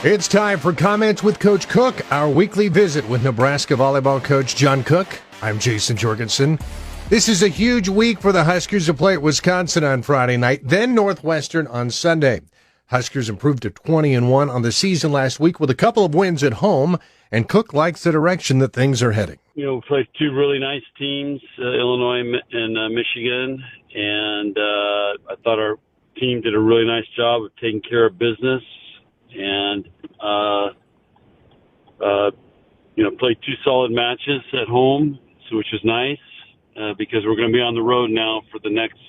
It's time for Comments with Coach Cook, our weekly visit with Nebraska volleyball coach John Cook. I'm Jayson Jorgensen. This is a huge week for the Huskers to play at Wisconsin on Friday night, then Northwestern on Sunday. Huskers improved to 20-1 on the season last week with a couple of wins at home, and Cook likes the direction that things are heading. You know, we played two really nice teams, Illinois and Michigan, and I thought our team did a really nice job of taking care of business. And, played two solid matches at home, which was nice because we're going to be on the road now for the next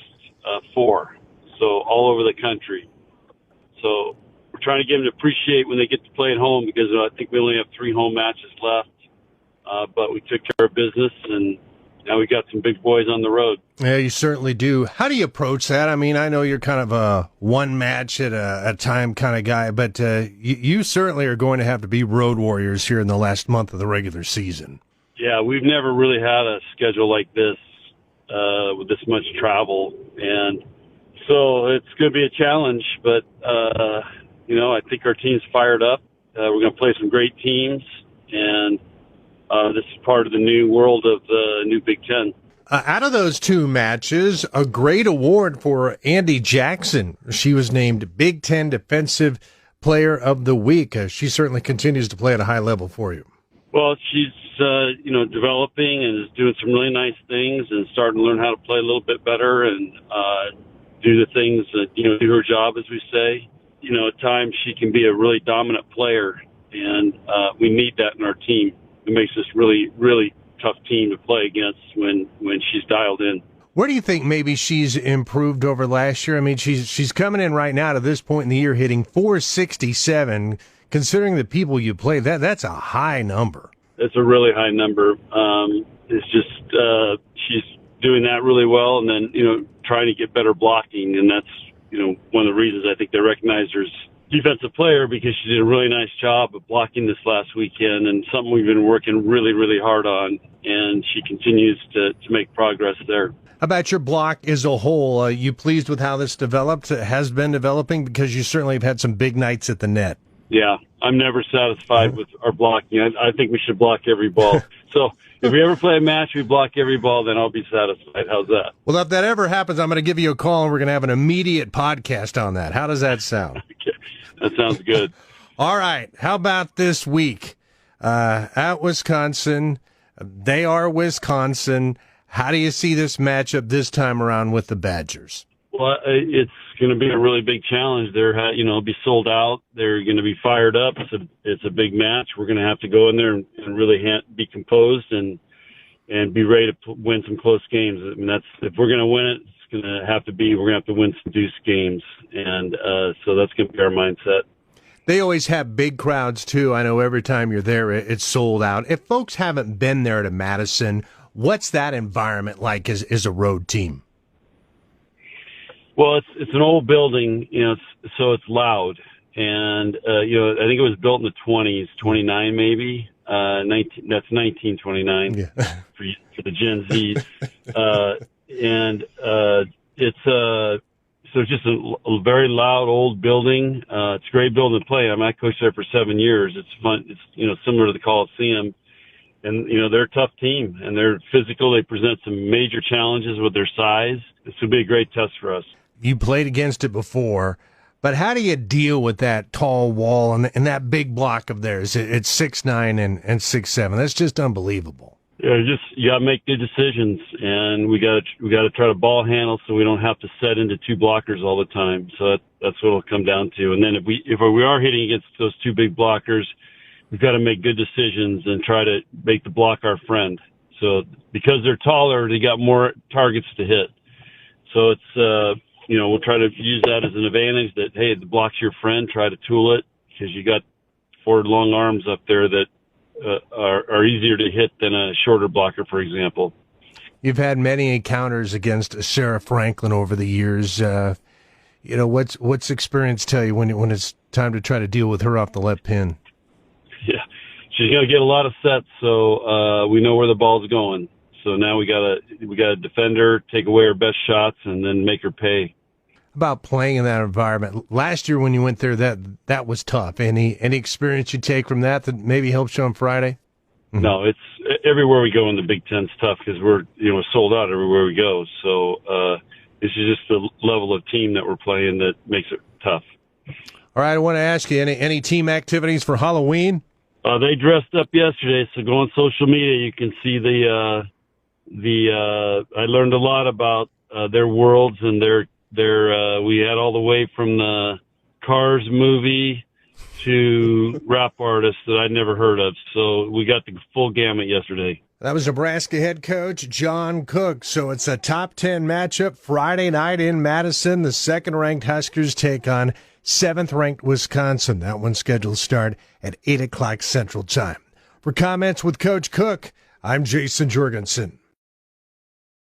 four, so all over the country. So we're trying to get them to appreciate when they get to play at home because I think we only have 3 home matches left, but we took care of business, and now we got some big boys on the road. Yeah, you certainly do. How do you approach that? I mean, I know you're kind of a one match at a time kind of guy, but you certainly are going to have to be road warriors here in the last month of the regular season. Yeah, we've never really had a schedule like this with this much travel, and so it's going to be a challenge, but, I think our team's fired up. We're going to play some great teams, and this is part of the new world of the new Big Ten. Out of those two matches, a great award for Andy Jackson. She was named Big Ten Defensive Player of the Week. She certainly continues to play at a high level for you. Well, she's, developing and is doing some really nice things and starting to learn how to play a little bit better and do the things that, do her job, as we say. At times she can be a really dominant player, and we need that in our team. It makes us really, really tough team to play against when she's dialed in. Where do you think maybe she's improved over last year? I mean, she's coming in right now to this point in the year hitting .467. Considering the people you play, that's a high number. It's a really high number. It's just she's doing that really well, and then trying to get better blocking, and that's one of the reasons I think they recognize her as defensive player, because she did a really nice job of blocking this last weekend, and something we've been working really, really hard on, and she continues to make progress there. How about your block as a whole? Are you pleased with how this developed? It has been developing, because you certainly have had some big nights at the net. Yeah, I'm never satisfied with our blocking. I think we should block every ball. So if we ever play a match, we block every ball, then I'll be satisfied. How's that? Well, if that ever happens, I'm going to give you a call, and we're going to have an immediate podcast on that. How does that sound? Okay. That sounds good. All right. How about this week at Wisconsin? They are Wisconsin. How do you see this matchup this time around with the Badgers? Well, it's going to be a really big challenge. They're, be sold out. They're going to be fired up. It's a big match. We're going to have to go in there and really be composed and be ready to win some close games. I mean, if we're going to win it, it's going to have to be, we're going to have to win some deuce games. And so that's going to be our mindset. They always have big crowds, too. I know every time you're there, it's sold out. If folks haven't been there to Madison, what's that environment like as a road team? Well, it's an old building, so it's loud. And, I think it was built in the 20s, 29 maybe. That's 1929 for the Gen Zs. So it's just a very loud old building. It's a great building to play. I coached there for 7 years. It's fun. It's, similar to the Coliseum. And, they're a tough team, and they're physical. They present some major challenges with their size. This would be a great test for us. You played against it before, but how do you deal with that tall wall and that big block of theirs? It's 6'9" and 6'7". That's just unbelievable. Yeah, you got to make good decisions, and we got to try to ball handle so we don't have to set into two blockers all the time. So that's what it'll come down to. And then if we are hitting against those two big blockers, we've got to make good decisions and try to make the block our friend. So because they're taller, they got more targets to hit. So it's we'll try to use that as an advantage that, hey, the block's your friend, try to tool it, because you got 4 long arms up there that are easier to hit than a shorter blocker, for example. You've had many encounters against Sarah Franklin over the years. What's experience tell you when it's time to try to deal with her off the left pin? Yeah, she's going to get a lot of sets, so we know where the ball's going. So now we gotta defend her, take away her best shots, and then make her pay. About playing in that environment. Last year when you went there, that was tough. Any experience you take from that maybe helps you on Friday? No, it's everywhere we go in the Big Ten's tough because we're sold out everywhere we go. So this is just the level of team that we're playing that makes it tough. All right, I want to ask you, any team activities for Halloween? They dressed up yesterday, so go on social media. You can see I learned a lot about their worlds and their. We had all the way from the Cars movie to rap artists that I'd never heard of. So we got the full gamut yesterday. That was Nebraska head coach John Cook. So it's a top 10 matchup Friday night in Madison. The second-ranked Huskers take on 7th-ranked Wisconsin. That one's scheduled to start at 8 o'clock Central Time. For comments with Coach Cook, I'm Jayson Jorgensen.